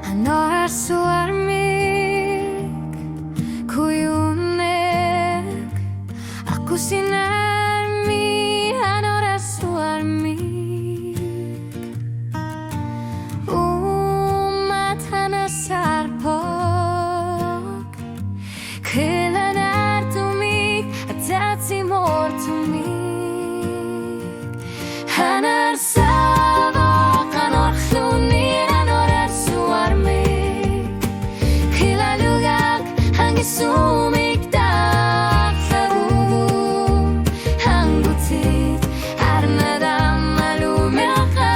Anar suarmik kuyunek aku sinarmi anora suarmik umat hana sarpok kelanar tumik atati mor tumik hanar sabok anor khlunin anor suarmik kilalugak hangisumik dak lagu hanggutit arnadam malumeka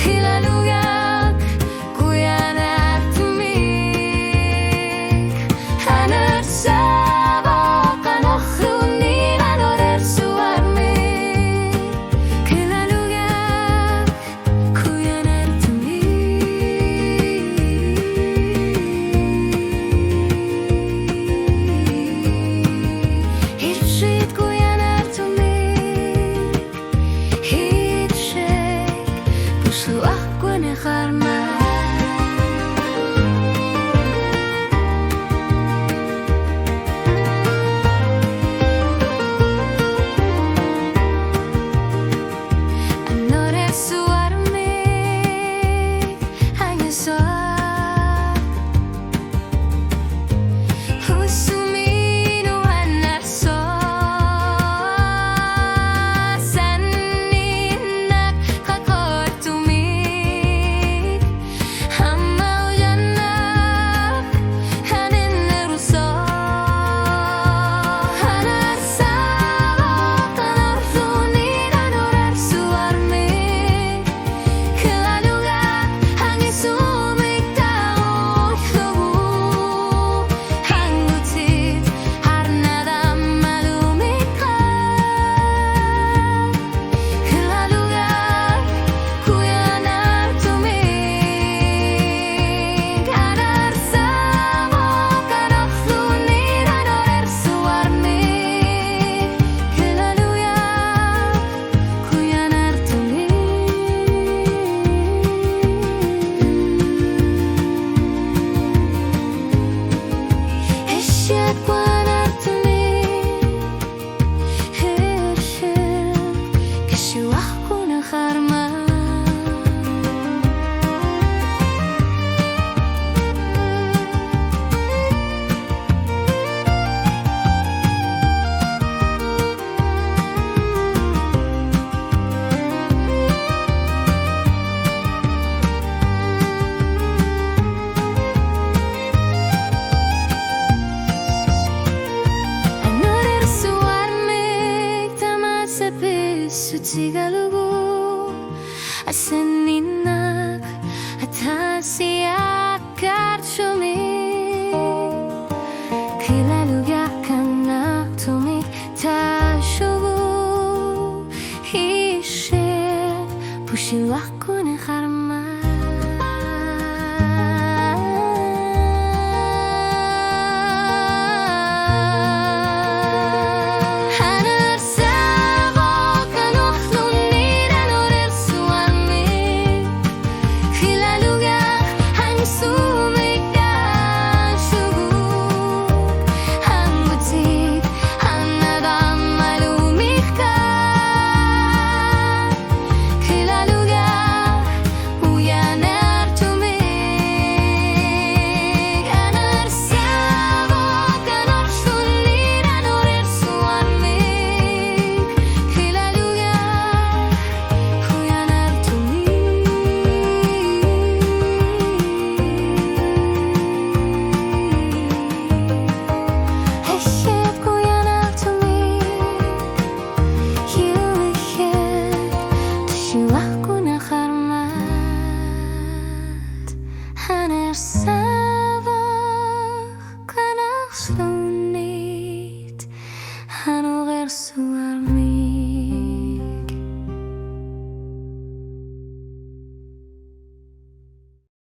kilalugak kuyanar tumik hanar sabok anor khlunin anor suarmik kilalugak kuyanar Hirshit kuyanar tumik Hirshek Puslu aku nekharma Anore suarmik Hanya soal Husuminu anar soal Sanindak kakor tumik Hamau janak Hanin nerusol Hanar sabok anor lunin anor suarmik Kelalugak hangisumik taoh lugu Hanggutit harnadam malumika Kelalugak kuyanar tumik Anar sabok anor lunin anor suarmik Kelalugak kuyanar tumik Heshet kuyanar tumik Heshet Keshuahku nekharma Anor suarmik tamat sepis utigalugu Aseninak atasiakar shumik Kilalugak anak tumik tashugu Hishek pushiwaku nekharma Hanar sabok anor lunin anor suarmik Kilalugak hangisumik dashugu Hanggutit hanadam malumika Kilalugak uyanar tumik Anar sabok anor lunin anor suarmik Kilalugak kuyanar tumik Heshet kuyanar tumik Hiuhet Teshuahku nekharmat Hanar